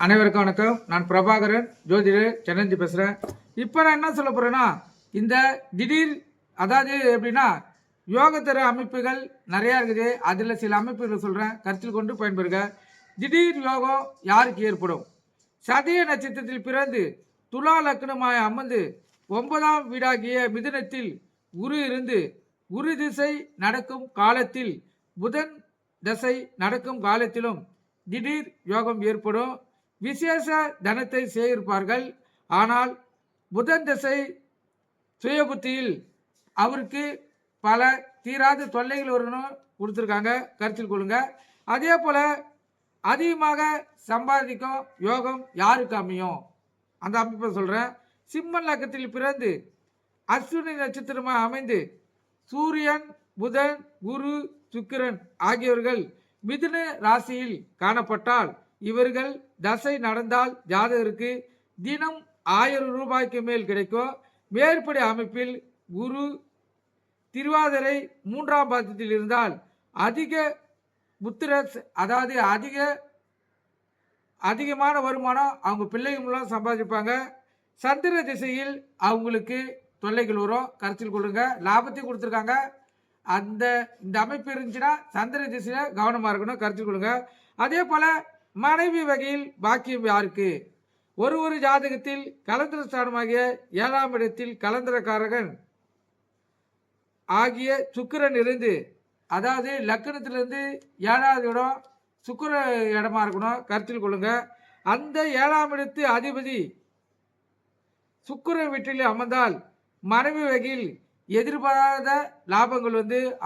அனைவருக்கும் வணக்கம். நான் பிரபாகரன், ஜோதிடர், சென்னை பேசுகிறேன். இப்போ நான் என்ன சொல்ல போகிறேன்னா, இந்த திடீர் அதாவது எப்படின்னா யோகத்தர அமைப்புகள் நிறையா இருக்குது. அதில் சில அமைப்புகள் சொல்கிறேன், கருத்தில் கொண்டு பயன்பெறுக. திடீர் யோகம் யாருக்கு ஏற்படும்? சதய நட்சத்திரத்தில் பிறந்து துலா லக்னமாய் அமர்ந்து 9ஆம் வீடாகிய மிதுனத்தில் குரு இருந்து குரு திசை நடக்கும் காலத்தில் புதன் தசை நடக்கும் காலத்திலும் திடீர் யோகம் ஏற்படும். விசேஷ தனத்தை சேகரிப்பார்கள். ஆனால் புதன் தசை சுய புத்தியில் அவருக்கு பல தீராத தொல்லைகள் வரணும் கொடுத்துருக்காங்க, கருத்தில் கொள்ளுங்க. அதே போல் அதிகமாக சம்பாதிக்கும் யோகம் யாருக்கு அமையும்? அந்த அமைப்பை சொல்கிறேன். சிம்ம லக்கத்தில் பிறந்து அஸ்வினி நட்சத்திரமாக அமைந்து சூரியன், புதன், குரு, சுக்கிரன் ஆகியவர்கள் மிதுன ராசியில் காணப்பட்டால் இவர்கள் தசை நடந்தால் ஜாதகருக்கு தினம் 1000 ரூபாய்க்கு மேல் கிடைக்கும். மேற்படி அமைப்பில் குரு திருவாதிரை 3ஆம் பாதத்தில் இருந்தால் அதிக புத்திர அதாவது அதிகமான வருமானம் அவங்க பிள்ளைகள் மூலம் சம்பாதிப்பாங்க. சந்திர திசையில் அவங்களுக்கு தொல்லைகள் வரும், கருத்தில் கொள்ளுங்க. லாபத்தையும் கொடுத்துருக்காங்க. இந்த அமைப்பு இருந்துச்சுன்னா சந்திர திசையில் கவனமாக இருக்கணும், கருத்தில் கொள்ளுங்க. அதே போல் மனைவி வகையில் பாக்கியம் யாருக்கு? ஒரு ஜாதகத்தில் கலந்திர ஸ்தானமாகிய 7ஆம் இடத்தில் கலந்திரக்காரகன் ஆகிய சுக்கிரன் இருந்து, அதாவது லக்கணத்திலிருந்து 7வது இடம் சுக்கிர இடமா இருக்கணும், கருத்தில் கொள்ளுங்க. அந்த 7ஆம் இடத்து அதிபதி சுக்கிர வீட்டில் அமர்ந்தால் மனைவி வகையில் எதிர்பாராத லாபங்கள்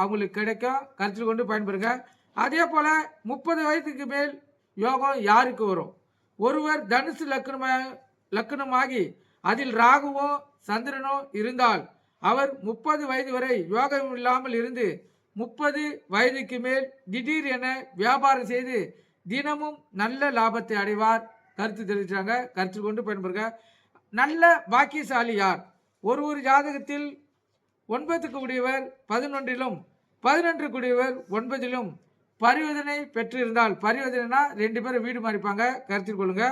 அவங்களுக்கு கிடைக்கும், கருத்தில் கொண்டு பயன்பெறுங்க. அதே போல் 30 வயதுக்கு மேல் யோகம் யாருக்கு வரும்? ஒருவர் தனுசு லக்னமாகி அதில் ராகுவோ சந்திரனோ இருந்தால் அவர் 30 வயது வரை யோகம் இல்லாமல் இருந்து 30 வயதுக்கு மேல் திடீர் என வியாபாரம் செய்து தினமும் நல்ல லாபத்தை அடைவார், கருத்து தெரிவிச்சாங்க, கருத்தில் கொண்டு பயன்பெறுங்க. நல்ல பாக்கியசாலி யார்? ஒரு ஜாதகத்தில் 9க்கு உடையவர் 11லும் 11 கூடியவர் 9லும் பரிவர்த்தனை பெற்றிருந்தால், பரிவர்த்தனைனா 2 பேரும் வீடு மாறிப்பாங்க, கருத்தில் கொள்ளுங்க.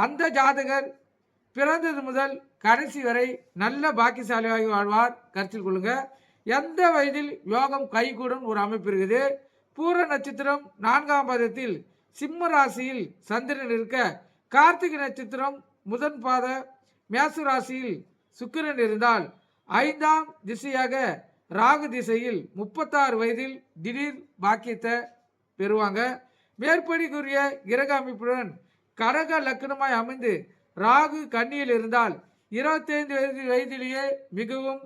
அந்த ஜாதகர் பிறந்தது முதல் கடைசி வரை நல்ல பாக்கியசாலியாகி வாழ்வார், கருத்தில் கொள்ளுங்க. எந்த வயதில் யோகம் கைகூடும் ஒரு அமைப்பு இருக்குது. பூர நட்சத்திரம் 4ஆம் பாதத்தில் சிம்ம ராசியில் சந்திரன் இருக்க, கார்த்திகை நட்சத்திரம் முதன் பாத மேச ராசியில் சுக்கிரன் இருந்தால் 5ஆம் திசையாக ராகு திசையில் 36 வயதில் திடீர் பாக்கியத்தை பெறுவாங்க. மேற்படிக்குரிய கிரக அமைப்புடன் கடக லக்னமாய் அமைந்து ராகு கன்னியில் இருந்தால் 25 வயதிலேயே மிகவும்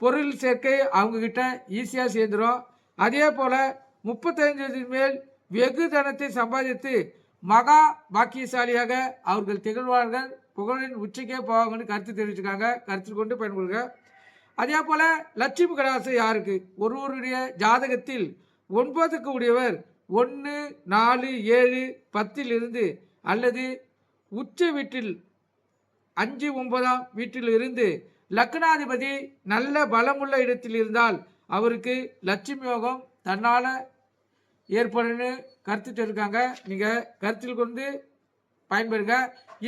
பொருள் சேர்க்கை அவங்க கிட்ட ஈஸியாக சேர்ந்துடும். அதே போல் 35 வயதின் மேல் வெகு தனத்தை சம்பாதித்து மகா பாக்கியசாலியாக அவர்கள் திகழ்வார்கள், புகழின் உச்சிக்கே போவாங்கன்னு கருத்து தெரிவிச்சிருக்காங்க, கருத்தில் கொண்டு பயன்படுங்க. அதே போல் லட்சுமி கடாசை யாருக்கு? ஒருவருடைய ஜாதகத்தில் 9க்கு உடையவர் 1, 4, 7, 10 இருந்து அல்லது உச்ச வீட்டில் 5, 9ஆம் வீட்டில் இருந்து லக்னாதிபதி நல்ல பலமுள்ள இடத்தில் இருந்தால் அவருக்கு லட்சுமி யோகம் தன்னால் ஏற்படுன்னு கருத்து தெரிவிக்காங்க. நீங்கள் கருத்தில் கொண்டு பயன்பெறுங்க.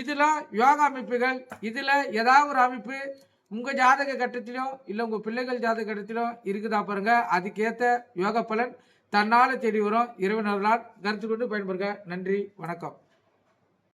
இதெல்லாம் யோகா அமைப்புகள். இதில் ஏதாவது ஒரு அமைப்பு உங்கள் ஜாதக கட்டத்திலோ இல்லை உங்கள் பிள்ளைகள் ஜாதக கட்டத்திலோ இருக்குதா பாருங்க. அதுக்கேற்ற யோக பலன் தன்னால் தேடி வரும். இறைவனர்களால் கருத்து கொண்டு பயன்பெறுங்க. நன்றி, வணக்கம்.